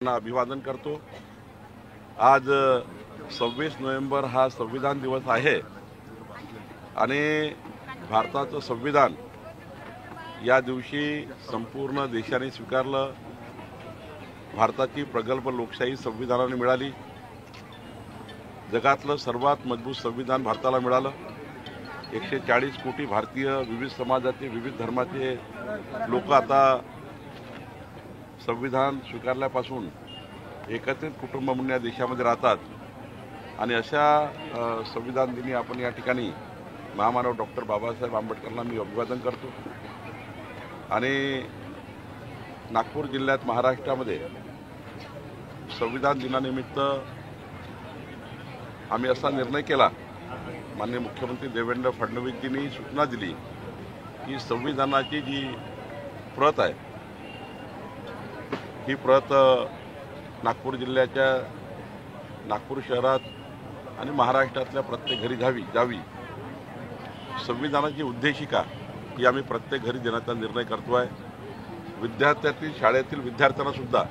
अभिवादन करतो। आज 26 नोव्हेंबर हा संविधान दिवस आहे आणि भारताचं संविधान या दिवशी संपूर्ण देशाने स्वीकारलं। भारताची प्रगल्भ लोकशाही संविधानाने मिळाली। जगातलं सर्वात मजबूत संविधान भारताला मिळालं। 140 कोटी भारतीय विविध समाजाचे विविध धर्माचे लोक आता संविधान स्वीकारल्यापासून एकत्रित कुटुंब म्हणून या देशामध्ये राहतात आणि अशा संविधान दिनी आपण या ठिकाणी महामानव डॉक्टर बाबासाहेब आंबेडकरांना मी अभिवादन करतो। आणि नागपूर जिल्ह्यात महाराष्ट्रामध्ये संविधान दिनानिमित्त आम्ही असा निर्णय केला। माननीय मुख्यमंत्री देवेंद्र फडणवीसजींनी सूचना दिली की संविधानाची जी प्रत आहे ही प्रत नागपूर जिल्ह्याच्या नागपूर शहरात आणि महाराष्ट्रातल्या प्रत्येक घरी जावी। संविधानाची उद्देशिका ही आम्ही प्रत्येक घरी देण्याचा निर्णय करतो आहे। विद्यार्थ्यातील शाळेतील विद्यार्थ्यांना सुद्धा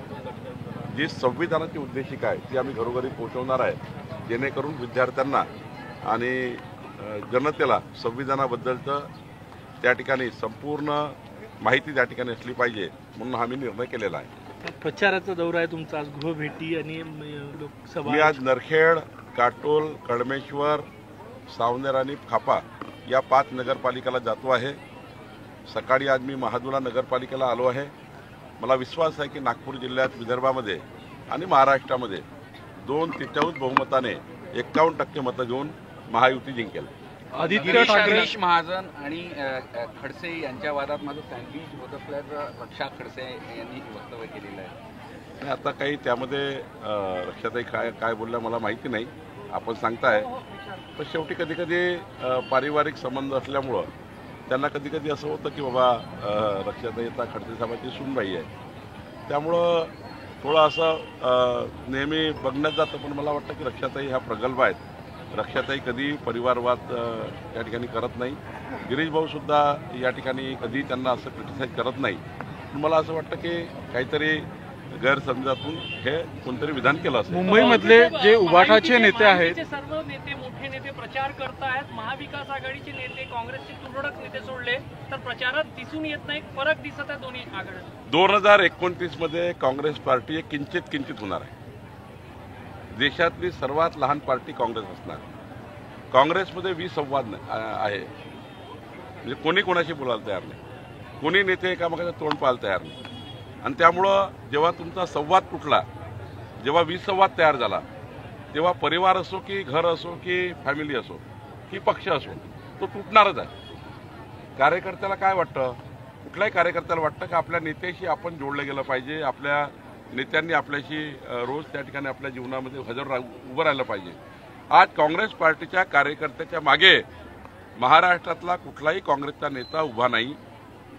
जी संविधानाची उद्देशिका आहे ती आम्ही घरोघरी पोहोचवणार आहे, जेणेकरून विद्यार्थ्यांना आणि जनतेला संविधानाबद्दलचं त्या ठिकाणी संपूर्ण माहिती त्या ठिकाणी असली पाहिजे, म्हणून आम्ही निर्णय केलेला आहे। प्रचाराचा दौरा आहे तुमचा, आज गृहभेटी आणि लोकसभा। मी आज नरखेड, काटोल, कळमेश्वर, सावनेर आणि खापा या 5 नगरपालिकेला जातो आहे। सकाळी आज मी महादुला नगरपालिकेला आलो आहे। मला विश्वास आहे की नागपूर जिल्ह्यात, विदर्भामध्ये आणि महाराष्ट्रामध्ये 2/3 बहुमताने 51% मतं घेऊन महायुती जिंकेल। आदित्य ठाकरे महाजन आणि खडसे यांच्या वादात माझं सँडविच होत असल्याचं रक्षा खडसे यांनी वक्तव्य केलेलं आहे। आता काही त्यामध्ये रक्षाताई काय बोलल्या मला माहिती नाही, आपण सांगताय। पण शेवटी कधी कधी पारिवारिक संबंध असल्यामुळं त्यांना कधी कधी असं होतं की बाबा रक्षाताई आता खडसे साहेबांची सूनबाई आहे, त्यामुळं थोडं असं नेहमी बघण्यात जातं। पण मला वाटतं की रक्षाताई ह्या प्रगल्भ आहेत। रक्षाताई कधी परिवारवाद त्या ठिकाणी करत नाही। गिरीश भाऊ सुद्धा या ठिकाणी कधी त्यांना असं क्रिटिसाइज करत नाही। मला असं वाटतं की काहीतरी गैरसमजातून हे कोणतरी विधान केलं असेल। मुंबईमधले जे उभाटाचे नेते आहेत, सर्व नेते, मोठे नेते प्रचार करतायत। महाविकास आघाडीचे नेते, काँग्रेसचे तुरळक नेते सोडले तर प्रचारात दिसून येत नाही, फरक दिसत आहे दोन्ही आघाड्यांत। 2029 मध्ये काँग्रेस पार्टी किंचित होणार आहे। देशातली सर्वात लहान पार्टी काँग्रेस असणार। काँग्रेसमध्ये विसंवाद आहे, म्हणजे कोणी कोणाशी बोलायला तयार नाही, कोणी नेते एकामेकाचं तोंड पाहायला तयार नाही। आणि त्यामुळं जेव्हा तुमचा संवाद तुटला, जेव्हा विसंवाद तयार झाला, तेव्हा परिवार असो की घर असो की फॅमिली असो की पक्ष असो, तो तुटणारच आहे। कार्यकर्त्याला काय वाटतं, कुठल्याही कार्यकर्त्याला वाटतं की आपल्या नेत्याशी आपण जोडलं गेलं पाहिजे, आपल्या नेत्यांनी आपल्याशी रोज त्या ठिकाणी आपल्या जीवनामध्ये हजर उभं राहिलं पाहिजे। आज काँग्रेस पार्टीच्या कार्यकर्त्याच्या मागे महाराष्ट्रातला कुठलाही काँग्रेसचा नेता उभा नाही।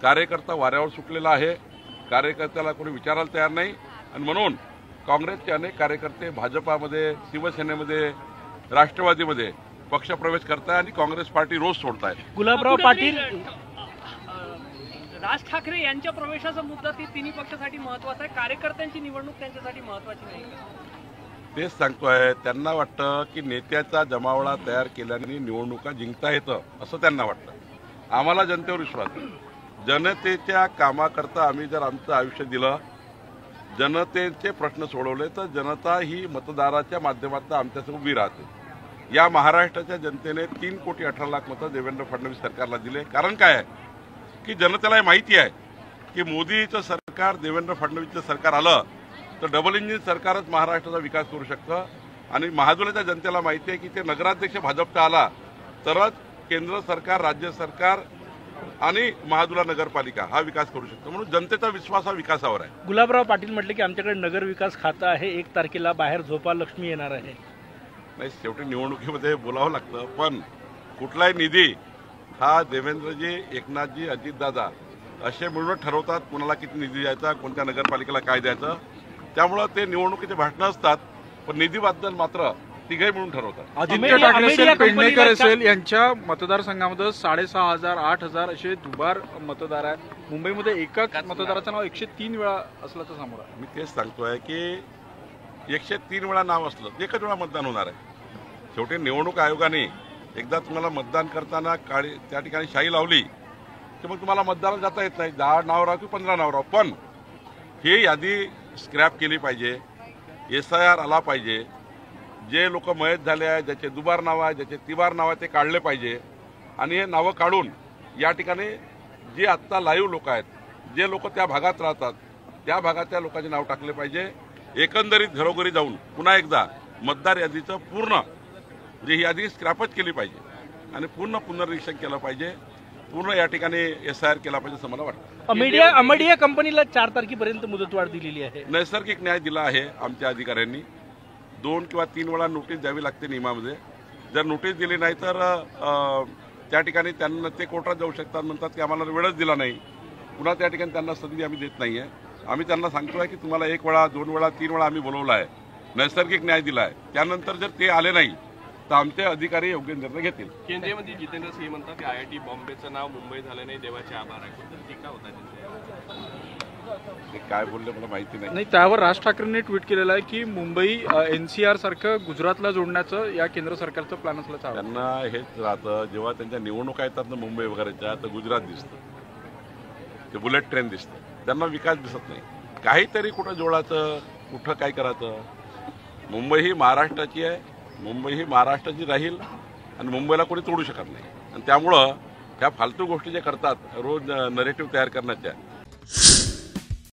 कार्यकर्ता वाऱ्यावर सुटलेला आहे, कार्यकर्त्याला कोणी विचारायला तयार नाही। आणि म्हणून काँग्रेसचे अनेक कार्यकर्ते भाजपामध्ये, शिवसेनेमध्ये, राष्ट्रवादीमध्ये पक्षप्रवेश करताय आणि काँग्रेस पार्टी रोज सोडताय। गुलाबराव पाटील, राज ठाकरे यांच्या प्रवेशाचा मुद्दा तिन्ही पक्षासाठी महत्वाचा आहे, कार्यकर्त्यांची निवडणूक त्यांच्यासाठी महत्वाची नाही। तेच सांगतोय, त्यांना वाटतं की नेत्याचा जमावडा तयार केल्याने निवडणुका जिंकता येतं असं त्यांना वाटतं। आम्हाला जनतेवर विश्वास आहे। जनतेच्या कामाकरता आम्ही जर आमचं आयुष्य दिलं, जनतेचे प्रश्न सोडवले, तर जनता ही मतदाराच्या माध्यमातून आमच्यासमोर उभी राहते। या महाराष्ट्राच्या जनतेने 3,18,00,000 मतं देवेंद्र फडणवीस सरकारला दिले। कारण काय आहे की जनतेला माहिती आहे की मोदीचं सरकार, देवेंद्र फडणवीसचं सरकार आलं तर डबल इंजिन सरकारच महाराष्ट्राचा विकास करू शकतं। आणि महाजुल्याच्या जनतेला माहिती आहे की ते नगराध्यक्ष भाजपचा आला तरच केंद्र सरकार, राज्य सरकार आणि महाजुला नगरपालिका हा विकास करू शकतो। म्हणून जनतेचा विश्वास हा विकासावर आहे। गुलाबराव पाटील म्हटले की आमच्याकडे नगर विकास खातं आहे, 1 तारखेला बाहेर झोपा लक्ष्मी येणार आहे। नाही, शेवटी निवडणुकीमध्ये बोलावं लागतं, पण कुठलाही निधी हा देवेंद्रजी, एकनाथजी, अजितदादा असे मिळून ठरवतात कोणाला किती निधी द्यायचा, कोणत्या नगरपालिकेला काय द्यायचं। त्यामुळं ते निवडणुकीचे भाषणं असतात, पण निधीबद्दल मात्र तिघे मिळून ठरवतात। आदित्य ठाकरे असेल, पेडणेकर असेल, यांच्या मतदारसंघामध्ये 6,500, 8,000 असे दुबार मतदार आहेत। मुंबईमध्ये एकाच मतदाराचं नाव 103 वेळा असल्याचं समोर आहे. मी तेच सांगतोय की 103 वेळा नाव असलं तर एकच वेळा मतदान होणार आहे. शेवटी निवडणूक आयोगाने एकदा तुम्हाला मतदान करताना त्या ठिकाणी शाई लावली की मग तुम्हाला मतदानाला जाता येत नाही. 10 नाव राव की 15 नाव राव, पण ही यादी स्क्रॅप केली पाहिजे. SIR आला पाहिजे. जे लोक मयत झाले आहेत, ज्याचे दुबार नाव आहे, ज्याचे तिबार नाव आहे, ते काढले पाहिजे. आणि हे नावं काढून या ठिकाणी जे आत्ता लाईव्ह लोक आहेत, जे लोक त्या भागात राहतात, त्या भागातल्या लोकांचे नाव टाकले पाहिजे. एकंदरीत घरोघरी जाऊन पुन्हा एकदा मतदार यादीचं पूर्ण ही यादी स्क्रॅपच केली पाहिजे आणि पूर्ण पुनर्निरीक्षण केलं पाहिजे. पूर्ण या ठिकाणी SIR केला पाहिजे असं मला वाटतं. अमडिया कंपनीला 4 तारखेपर्यंत मुदतवाढ दिलेली आहे. नैसर्गिक न्याय दिला आहे आमच्या अधिकाऱ्यांनी. 2 किंवा 3 वेळा नोटीस द्यावी लागते नियमामध्ये. जर नोटीस दिली नाही तर त्या ठिकाणी त्यांना ते कोर्टात जाऊ शकतात. म्हणतात की आम्हाला वेळच दिला नाही. पुन्हा त्या ठिकाणी त्यांना संधी आम्ही देत नाहीये. आम्ही त्यांना सांगतोय की तुम्हाला 1 वेळा 2 वेळा 3 वेळा आम्ही बोलवलं आहे, नैसर्गिक न्याय दिला आहे. त्यानंतर जर ते आले नाही तर आमचे अधिकारी योग्य निर्णय घेतील. केंद्रीय मंत्री जितेंद्र सिंह म्हणतात की IIT बॉम्बेचं नाव मुंबई झालं नाही, देवाचे आभार आहे. कुठं टीका होता ते काय बोलले मला माहिती नाही. नाही, त्यावर राज ठाकरेंनी ट्विट केलेलं आहे की मुंबई NCR सारखं गुजरातला जोडण्याचं या केंद्र सरकारचं प्लॅन असल्याचं आरोप. त्यांना हेच राहतं, जेव्हा त्यांच्या निवडणुका येतात ना मुंबई वगैरेच्या, तर गुजरात दिसतं, ते बुलेट ट्रेन दिसतं. त्यांना विकास दिसत नाही. काहीतरी कुठं जोडायचं, कुठं काय करायचं. मुंबई ही महाराष्ट्राची आहे. मुंबई ही महाराष्ट्राची राहील आणि मुंबईला कोणी तोडू शकत नाही. आणि त्यामुळं ह्या फालतू गोष्टी जे करतात रोज नरेटिव्ह तयार करण्याच्या,